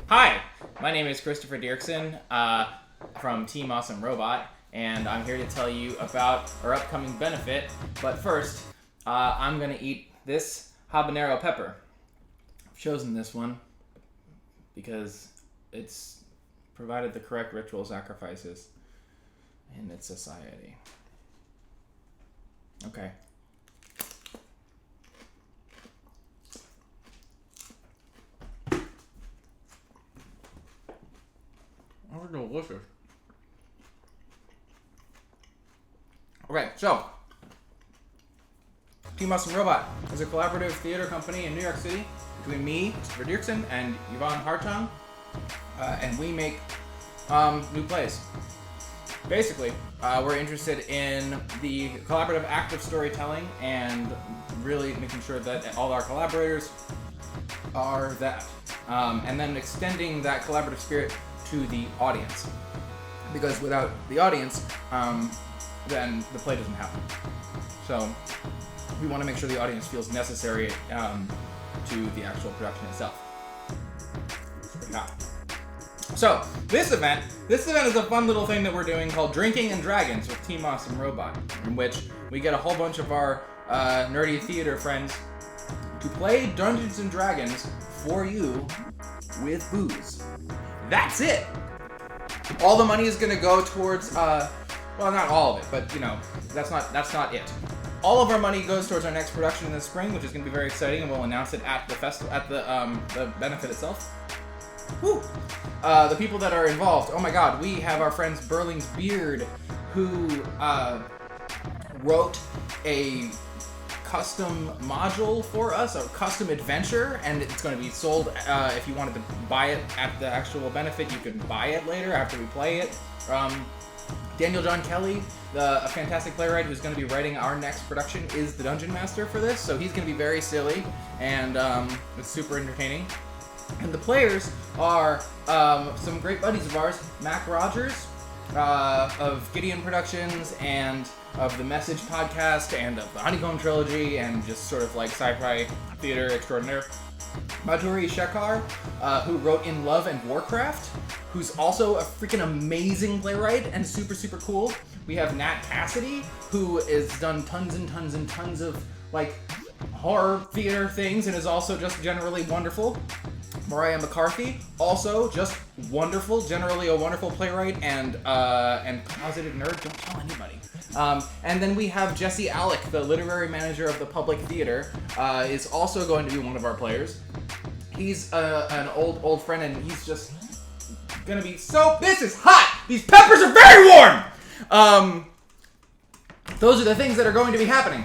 Hi, my name is Christopher Dirksen from Team Awesome Robot, and I'm here to tell you about our upcoming benefit. But first, I'm going to eat this habanero pepper. I've chosen this one because it's provided the correct ritual sacrifices in its society. Okay. Oh, delicious. Okay, so Team Awesome Robot is a collaborative theater company in New York City between me, Christopher Dirksen, and Yvonne Hartung, and we make new plays. Basically, we're interested in the collaborative act of storytelling and really making sure that all our collaborators are that, and then extending that collaborative spirit to the audience, because without the audience, then the play doesn't happen. So we want to make sure the audience feels necessary to the actual production itself. Yeah. So this event is a fun little thing that we're doing called Drinking and Dragons with Team Awesome Robot, in which we get a whole bunch of our nerdy theater friends to play Dungeons and Dragons for you with booze. That's it. All the money is going to go towards, well, not all of it, but that's not it. All of our money goes towards our next production in the spring, which is going to be very exciting, and we'll announce it at the festival, at the benefit itself. Woo! The people that are involved. Oh my God, we have our friends Burling's Beard, who wrote a custom module for us, a custom adventure, and it's going to be sold. If you wanted to buy it at the actual benefit, you can buy it later after we play it. Daniel John Kelly, a fantastic playwright who's going to be writing our next production, is the dungeon master for this, so he's going to be very silly, and it's super entertaining. And the players are some great buddies of ours, Mac Rogers of Gideon Productions and of the Message podcast and of the Honeycomb Trilogy and just sort of like sci-fi theater extraordinaire. Madhuri Shekhar, who wrote In Love and Warcraft, who's also a freaking amazing playwright and super, super cool. We have Nat Cassidy, who has done tons and tons and tons of like horror theater things and is also just generally wonderful. Mariah McCarthy, also just wonderful, generally a wonderful playwright and positive nerd. Don't tell anybody. And then we have Jesse Alec, the literary manager of the Public Theater, is also going to be one of our players. He's an old friend, and he's just gonna be so. This is hot. These peppers are very warm. Those are the things that are going to be happening.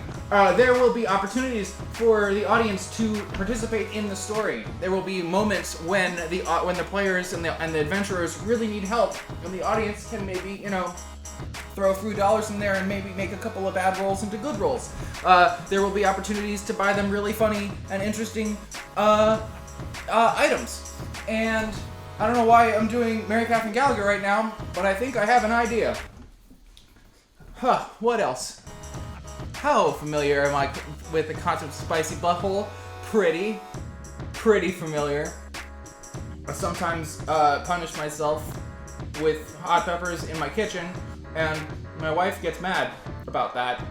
There will be opportunities for the audience to participate in the story. There will be moments when the players and the adventurers really need help, and the audience can maybe throw a few dollars in there and maybe make a couple of bad rolls into good rolls. There will be opportunities to buy them really funny and interesting items. And I don't know why I'm doing Mary Catherine Gallagher right now, but I think I have an idea. What else? How familiar am I with the concept of spicy butthole? Pretty familiar. I sometimes punish myself with hot peppers in my kitchen, and my wife gets mad about that.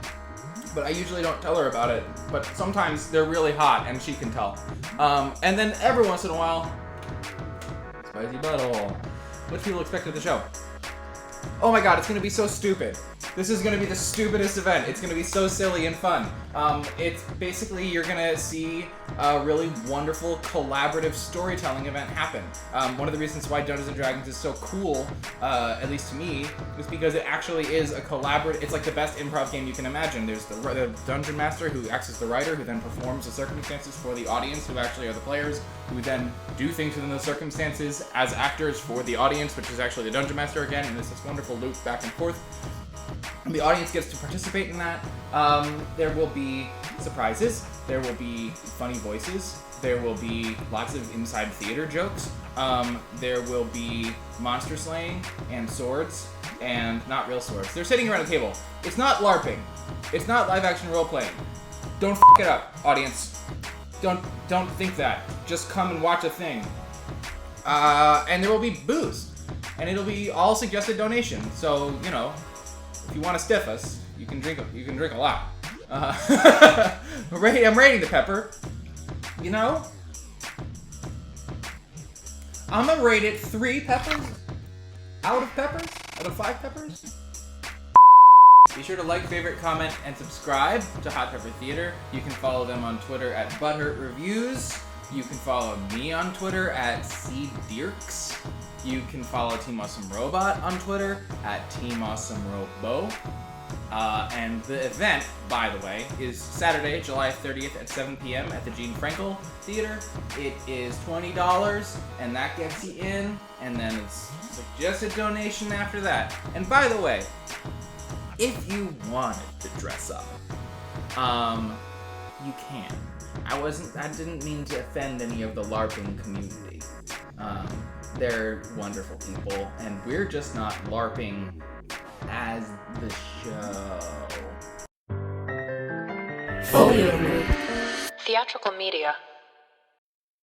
But I usually don't tell her about it. But sometimes they're really hot, and she can tell. And then every once in a while, spicy butthole. What do people expect of the show? Oh my God, it's gonna be so stupid. This is gonna be the stupidest event. It's gonna be so silly and fun. It's basically, you're gonna see a really wonderful collaborative storytelling event happen. One of the reasons why Dungeons and Dragons is so cool, at least to me, is because it actually is a collaborative. It's like the best improv game you can imagine. There's the dungeon master who acts as the writer, who then performs the circumstances for the audience, who actually are the players, who then do things within those circumstances as actors for the audience, which is actually the dungeon master again, and it's this wonderful loop back and forth. And the audience gets to participate in that. There will be surprises. There will be funny voices. There will be lots of inside theater jokes. There will be monster slaying and swords, and not real swords. They're sitting around a table. It's not LARPing. It's not live action role playing. Don't f*** it up, audience. Don't think that. Just come and watch a thing. And there will be booze. And it'll be all suggested donations. So, you know, if you want to stiff us, you can drink a lot. I'm rating the pepper. You know? I'm gonna rate it 3 peppers out of 5 peppers. Be sure to like, favorite, comment, and subscribe to Hot Pepper Theater. You can follow them on Twitter at Butthurt Reviews. You can follow me on Twitter at CDirks. You can follow Team Awesome Robot on Twitter at Team Awesome Robo. And the event, by the way, is Saturday, July 30th at 7 p.m. at the Gene Frankel Theater. It is $20, and that gets you in, and then it's suggested donation after that. And by the way, if you wanted to dress up, you can. I didn't mean to offend any of the LARPing community. They're wonderful people, and we're just not LARPing as the show. Theatrical media.